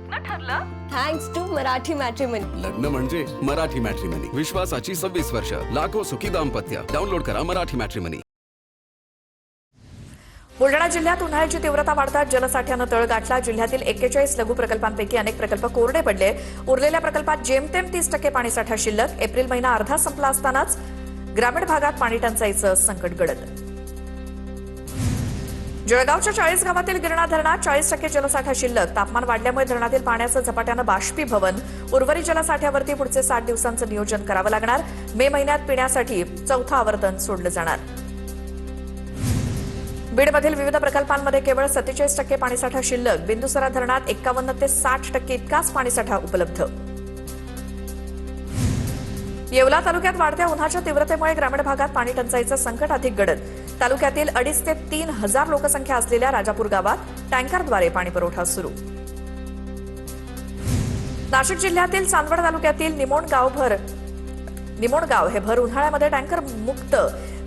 लग्न ठरलं? Thanks to Marathi matrimony. लग्न म्हणजे मराठी मॅट्रिमनी. विश्वासाची 26 वर्ष. लाखो सुखी दाम्पत्य. डाउनलोड करा मराठी मॅट्रिमनी. बुलढाणा जिल्ह्यात उन्हाळ्याची तीव्रता वाढतात जलसाठ्यानं तळ गाठला. जिल्ह्यातील 41 लघु प्रकल्पांपैकी अनेक प्रकल्प कोरडे पडले. उरलेल्या प्रकल्पात जेमतेम 30% पाणीसाठा शिल्लक. एप्रिल महिना अर्धा संपला असतानाच ग्रामीण भागात पाणी टंचाईचं संकट गडद. जळगावच्या 40 गावातील गिरणा धरणात 40% जलसाठा शिल्लक. तापमान वाढल्यामुळे धरणातील पाण्याचं झपाट्यानं बाष्पीभवन. उर्वरित जलसाठ्यावरती पुढचे 60 दिवसांचं नियोजन करावं लागणार. मे महिन्यात पिण्यासाठी चौथं आवर्तन सोडलं जाणार. बीडमधील विविध प्रकल्पांमध्ये केवळ 47% पाणीसाठा शिल्लक. बिंदुसरा धरणात 51 ते 60% इतकाच पाणीसाठा उपलब्ध. येवला तालुक्यात वाढत्या उन्हाच्या तीव्रतेमुळे ग्रामीण भागात पाणी टंचाईचं संकट अधिक गडद. तालुक्यातील 2,500 ते 3,000 लोकसंख्या असलेल्या राजापूर गावात टँकरद्वारे पाणी पुरवठा सुरू. नाशिक जिल्ह्यातील चांदवड तालुक्यातील निमोणगाव हे भर उन्हाळ्यामध्ये टँकर मुक्त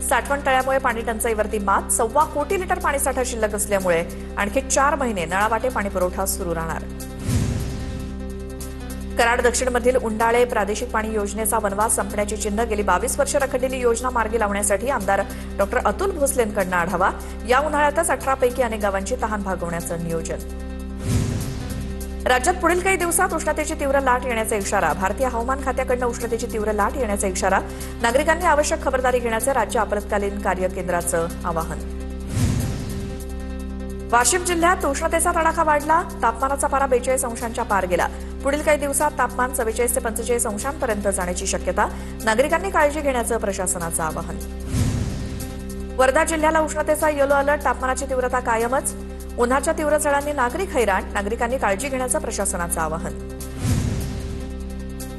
साठवण तळ्यामुळे पाणी टंचाईवरती मात. 1.25 कोटी लिटर पाणीसाठा शिल्लक असल्यामुळे आणखी 4 महिने नळावाटे पाणी पुरवठा सुरू राहणार. कराड दक्षिणमधील उंडाळे प्रादेशिक पाणी योजनेचा वनवास संपण्याची चिन्ह. गेली 22 वर्ष रखडलेली योजना मार्गी लावण्यासाठी आमदार डॉ. अतुल भोसलेंकडून आढावा. या उन्हाळ्यातच 18 पैकी अनेक गावांची तहान भागवण्याचं नियोजन. राज्यात पुढील काही दिवसात उष्णतेची तीव्र लाट येण्याचा इशारा. भारतीय हवामान खात्याकडून उष्णतेची तीव्र लाट येण्याचा इशारा. नागरिकांनी आवश्यक खबरदारी घेण्याचं राज्य आपत्कालीन कार्य केंद्राचं आवाहन. वाशिम जिल्ह्यात उष्णतेचा तडाखा वाढला. तापमानाचा पारा 42 अंशांच्या पार गेला. पुढील काही दिवसात तापमान 44 ते 45 अंशांपर्यंत जाण्याची शक्यता. नागरिकांनी काळजी घेण्याचं प्रशासनाचं आवाहन. वर्धा जिल्ह्याला उष्णतेचा येलो अलर्ट. तापमानाची तीव्रता कायमच. उन्हाच्या तीव्र झळांनी नागरिक हैराण. नागरिकांनी काळजी घेण्याचं प्रशासनाचं आवाहन.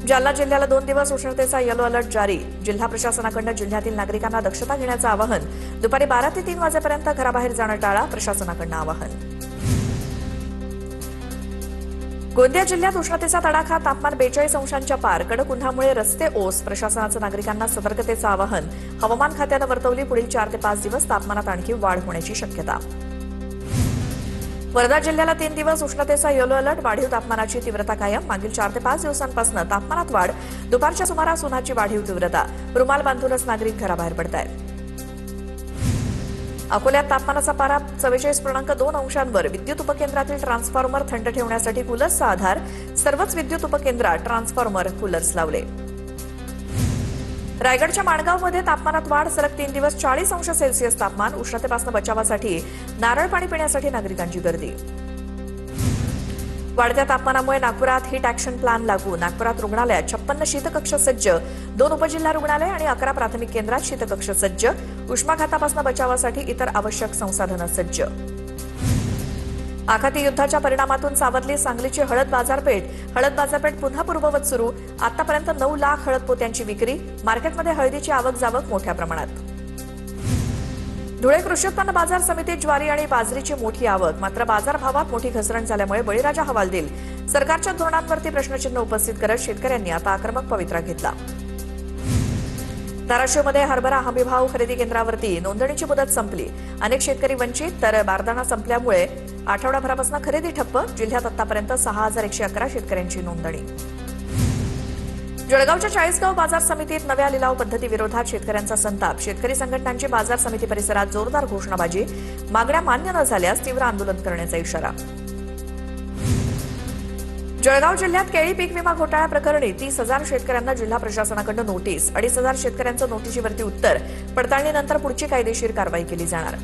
जालना जिल्ह्याला 2 दिवस उष्णतेचा येलो अलर्ट जारी. जिल्हा प्रशासनाकडून जिल्ह्यातील नागरिकांना दक्षता घेण्याचं आवाहन. दुपारी 12 ते 3 वाजेपर्यंत घराबाहेर जाणं टाळा. प्रशासनाकडून आवाहन. गोंदिया जिल्ह्यात उष्णतेचा तडाखा. तापमान 42 अंशांच्या पार. कडक उन्हामुळे रस्ते ओस. प्रशासनाचं नागरिकांना सतर्कतेचं आवाहन. हवामान खात्यानं वर्तवली पुढील 4 ते 5 दिवस तापमानात आणखी वाढ होण्याची शक्यता. वर्धा जिल्ह्याला 3 दिवस उष्णतेचा येलो अलर्ट. वाढीव तापमानाची तीव्रता कायम. मागील 4 ते 5 दिवसांपासून तापमानात वाढ. दुपारच्या सुमारास उन्हाची वाढीव तीव्रता. रुमाल बांधूनच नागरिक घराबाहेर पडतायत. अकोल्यात तापमानाचा पारा 44.2 अंशांवर. विद्युत उपकेंद्रातील ट्रान्सफॉर्मर थंड ठेवण्यासाठी कूलर्सचा आधार. सर्वच विद्युत उपकेंद्रात ट्रान्सफॉर्मर कूलर्स लावले. रायगडच्या माणगावमध्ये तापमानात वाढ. सलग 3 दिवस 40 अंश सेल्सिअस तापमान. उष्णतेपासून बचावासाठी नारळ पाणी पिण्यासाठी नागरिकांची गर्दी. वाढत्या तापमानामुळे नागपुरात हीट ऍक्शन प्लॅन लागू. नागपुरात रुग्णालयात 56 शीतकक्ष सज्ज. 2 उपजिल्हा रुग्णालय आणि 11 प्राथमिक केंद्रात शीतकक्ष सज्ज. उष्माघातापासून बचावासाठी इतर आवश्यक संसाधनं सज्ज. आखाती युद्धाच्या परिणामातून सावरली सांगलीची हळद बाजारपेठ. हळद बाजारपेठ पुन्हा पूर्ववत सुरू. आतापर्यंत 9 लाख हळद पोत्यांची विक्री. मार्केटमध्ये हळदीची आवक जावक मोठ्या प्रमाणात. धुळे कृषी उत्पन्न बाजार समितीत ज्वारी आणि बाजरीची मोठी आवक. मात्र बाजारभावात मोठी घसरण झाल्यामुळे बळीराजा हवालदिल सरकारच्या धोरणांवरती प्रश्नचिन्ह उपस्थित करत शेतकऱ्यांनी आता आक्रमक पवित्रा घेतला. धाराशिवमध्ये हरभरा हमीभाव खरेदी केंद्रावरती नोंदणीची मुदत संपली. अनेक शेतकरी वंचित. तर बारदाना संपल्यामुळे आठवडाभरापासून खरेदी ठप्प. जिल्ह्यात आतापर्यंत 6,111 शेतकऱ्यांची नोंदणी. जळगावच्या 40 बाजार समितीत नव्या लिलाव पद्धती विरोधात शेतकऱ्यांचा संताप. शेतकरी संघटनांची बाजार समिती परिसरात जोरदार घोषणाबाजी. मागण्या मान्य न झाल्यास तीव्र आंदोलन करण्याचा इशारा. जळगाव जिल्ह्यात केळी पीक विमा घोटाळा प्रकरणी 30,000 शेतकऱ्यांना जिल्हा प्रशासनाकडून नोटीस. 2,500 शेतकऱ्यांचं नोटीशीवरती उत्तर. पडताळणीनंतर पुढची कायदेशीर कारवाई केली जाणार.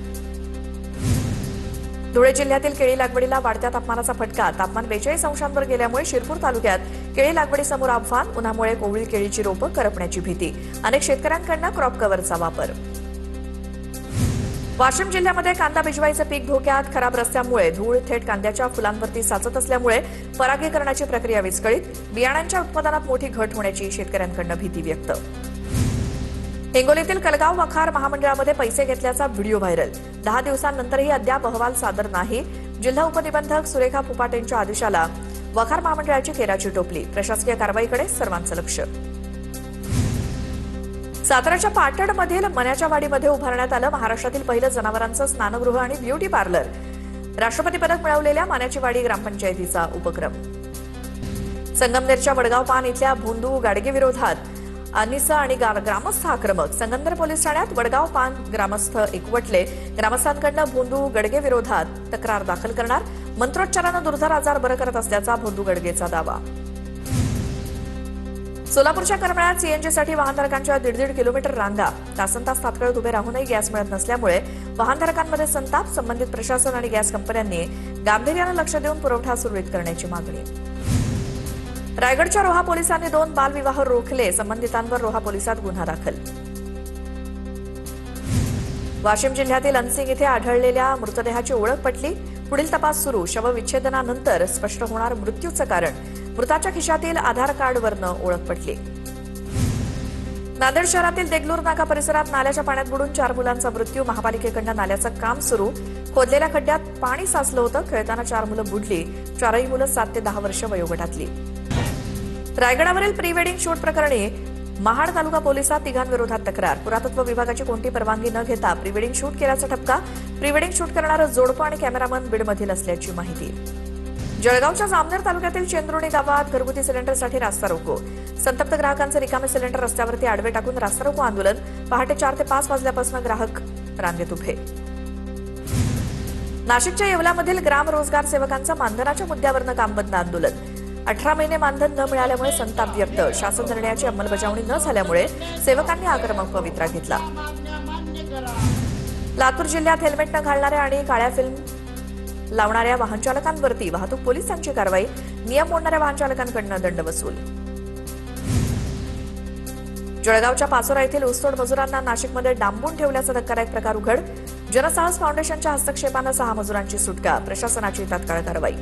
धुळे जिल्ह्यातील केळी लागवडीला वाढत्या तापमानाचा फटका. तापमान 42 अंशांवर गेल्यामुळे शिरपूर तालुक्यात केळी लागवडीसमोर आव्हान. उन्हामुळे कोवळी केळीची रोपं करपण्याची भीती. अनेक शेतकऱ्यांकडून क्रॉप कव्हरचा वापर. वाशिम जिल्ह्यामध्ये कांदा भिजवायचं पीक धोक्यात. खराब रस्त्यामुळे धूळ थेट कांद्याच्या फुलांवरती साचत असल्यामुळे परागीकरणाची प्रक्रिया विस्कळीत. बियाण्यांच्या उत्पादनात मोठी घट होण्याची शेतकऱ्यांकडून भीती व्यक्त. हिंगोलीतील कलगाव वखार महामंडळामध्ये पैसे घेतल्याचा व्हिडिओ व्हायरल. 10 दिवसांनंतरही अद्याप अहवाल सादर नाही. जिल्हा उपनिबंधक सुरेखा फुपाटेंच्या आदेशाला वखार महामंडळाची खेराची टोपली. प्रशासकीय कारवाईकडे सर्वांचं लक्ष. साताऱ्याच्या पाटणमधील मन्याच्या वाडीमध्ये उभारण्यात आलं महाराष्ट्रातील पहिलं जनावरांचं स्नानगृह आणि ब्युटी पार्लर. राष्ट्रपती पदक मिळवलेल्या मान्याची वाडी ग्रामपंचायतीचा उपक्रम. संगमनेरच्या वडगाव पान इथल्या भोंदू गाडगे विरोधात अनिसा आणि ग्रामस्थ आक्रमक. संगमनेर पोलीस ठाण्यात वडगाव पान ग्रामस्थ एकवटले. ग्रामस्थांकडून भोंदू गडगे विरोधात तक्रार दाखल करणार. मंत्रोच्चारानं दुर्धर आजार बरं करत असल्याचा भोंदू गडगेचा दावा. सोलापूरच्या करमाळ्यात सीएनजीसाठी वाहनधारकांच्या 1.5 किलोमीटर रांगा. तासनतास तात्काळ उभे राहूनही गॅस मिळत नसल्यामुळे वाहनधारकांमध्ये संताप. संबंधित प्रशासन आणि गॅस कंपन्यांनी गांभीर्यानं लक्ष देऊन पुरवठा सुरळीत करण्याची मागणी. रायगडच्या रोहा पोलिसांनी 2 बालविवाह रोखले. संबंधितांवर रोहा पोलिसात गुन्हा दाखल. वाशिम जिल्ह्यातील अनसिंग इथे आढळलेल्या मृतदेहाची ओळख पटली. पुढील तपास सुरू. शवविच्छेदनानंतर स्पष्ट होणार मृत्यूचं कारण. मृताच्या खिशातील आधार कार्डवरनं ओळख पटली. नांदेड शहरातील देगलूर नाका परिसरात नाल्याच्या पाण्यात बुडून 4 मुलांचा मृत्यू. महापालिकेकडून नाल्याचं काम सुरू. खोदलेल्या खड्ड्यात पाणी साचलं होतं. खेळताना 4 मुलं बुडली. 4ही मुलं 7 ते 10 वर्ष वयोगटातली. रायगडावरील प्री वेडिंग शूट प्रकरणी महाड तालुका पोलिसात 3 विरोधात तक्रार. पुरातत्व विभागाची कोणती परवानगी न घेता प्री वेडिंग शूट केल्याचा ठपका. प्री वेडिंग शूट करणारं जोडपं आणि कॅमेरामन बीडमधील असल्याची माहिती. जळगावच्या जामनेर तालुक्यातील चेंद्रुणी गावात घरगुती सिलेंडरसाठी रास्ता रोको. संतप्त ग्राहकांचे रिकामे सिलेंडर रस्त्यावरती आडवे टाकून रास्ता रोको आंदोलन. पहाटे 4 ते 5 वाजल्यापासून ग्राहक रांगेत उभे. नाशिकच्या येवल्यामधील ग्राम रोजगार सेवकांचं मानधनाच्या मुद्द्यावरनं काम बंद आंदोलन. 18 महिने मानधन न मिळाल्यामुळे संताप व्यक्त. शासन निर्णयाची अंमलबजावणी न झाल्यामुळे सेवकांनी आक्रमक पवित्रा घेतला. लातूर जिल्ह्यात हेल्मेट न घालणाऱ्या आणि काळ्या फिल्म लावणाऱ्या वाहनचालकांवरती वाहतूक पोलिसांची कारवाई. नियम मोडणाऱ्या वाहनचालकांकडून दंड वसूल. जळगावच्या पाचोरा येथील ऊसतोड मजुरांना नाशिकमध्ये डांबून ठेवल्याचा धक्कादायक प्रकार उघड. जनसाहस फाउंडेशनच्या हस्तक्षेपानं 6 मजुरांची सुटका. प्रशासनाची तात्काळ कारवाई.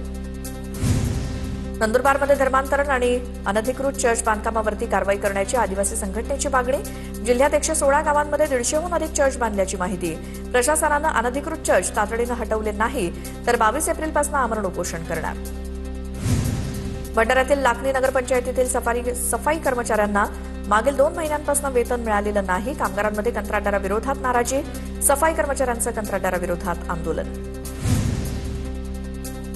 नंदुरबारमध्ये धर्मांतरण आणि अनधिकृत चर्च बांधकामावरती कारवाई करण्याची आदिवासी संघटनेची मागणी. जिल्ह्यात 116 गावांमध्ये 150हून अधिक चर्च बांधल्याची माहिती. प्रशासनानं अनधिकृत चर्च तातडीनं हटवले नाही तर 22 एप्रिलपासून आमरण उपोषण करणार. भंडाऱ्यातील लाखनी नगरपंचायतीतील सफाई कर्मचाऱ्यांना मागील 2 महिन्यांपासून वेतन मिळालेलं नाही. कामगारांमध्ये कंत्राटदाराविरोधात नाराजी. सफाई कर्मचाऱ्यांचं कंत्राटदाराविरोधात आंदोलन.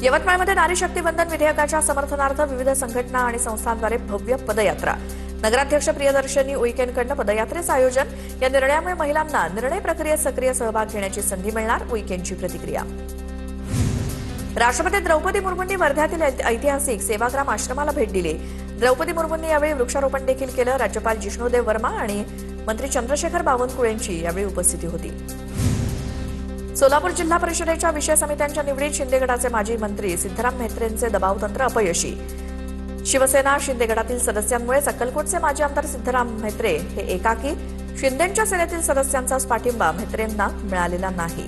यवतमाळमध्ये नारी शक्ती वंदन विधेयकाच्या समर्थनार्थ विविध संघटना आणि संस्थांद्वारे भव्य पदयात्रा. नगराध्यक्ष प्रियदर्शनी उईकेंकडून पदयात्रेचं आयोजन. या निर्णयामुळे महिलांना निर्णय प्रक्रियेत सक्रिय सहभाग घेण्याची संधी मिळणार. उईकेंची प्रतिक्रिया. राष्ट्रपती द्रौपदी मुर्मूंनी वर्ध्यातील ऐतिहासिक सेवाग्राम आश्रमाला भेट दिली. द्रौपदी मुर्मूंनी यावेळी वृक्षारोपण देखील केलं. राज्यपाल जिष्णुदेव वर्मा आणि मंत्री चंद्रशेखर बावनकुळेंची यावेळी उपस्थिती होती. सोलापूर जिल्हा परिषदेच्या विषय समित्यांच्या निवडीत शिंदेगडाचे माजी मंत्री सिद्धराम म्हेत्रेंचे दबावतंत्र अपयशी. शिवसेना शिंदेगडातील सदस्यांमुळेच अक्कलकोटचे माजी आमदार सिद्धराम म्हेत्रे हे एकाकी. शिंदेंच्या सेनेतील सदस्यांचाच पाठिंबा म्हेत्रेंना मिळालेला नाही.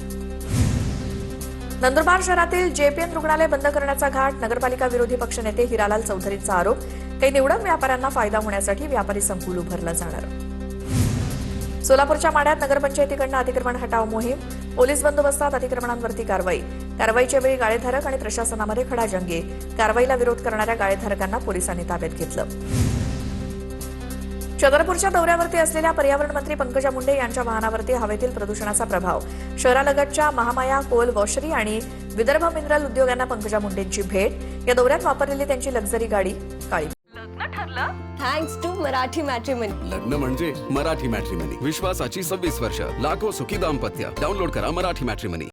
नंदुरबार शहरातील जेपीएन रुग्णालय बंद करण्याचा घाट. नगरपालिका विरोधी पक्षनेते हिरालाल चौधरींचा आरोप. काही निवडक व्यापाऱ्यांना फायदा होण्यासाठी व्यापारी संकुल उभारलं जाणार. सोलापूरच्या माड्यात नगरपंचायतीकडून अतिक्रमण हटाव मोहीम. पोलीस बंदोबस्तात अतिक्रमणांवरती कारवाई. कारवाईच्या वेळी गाळेधारक आणि प्रशासनामध्ये खडाजंगी. कारवाईला विरोध करणाऱ्या गाळेधारकांना पोलिसांनी ताब्यात घेतलं. चंद्रपूरच्या दौऱ्यावरती असलेल्या पर्यावरण मंत्री पंकजा मुंडे यांच्या वाहनावरती हवेतील प्रदूषणाचा प्रभाव. शहरालगतच्या महामाया कोल वॉशरी आणि विदर्भ मिनरल उद्योगांना पंकजा मुंडेंची भेट. या दौऱ्यात वापरलेली त्यांची लक्झरी गाडी काळी. Thanks to Marathi matrimony. लग्न म्हणजे मराठी मॅट्रिमनी. विश्वासाची 26 वर्ष. लाखो सुखी दाम्पत्य. डाउनलोड करा मराठी मॅट्रिमनी.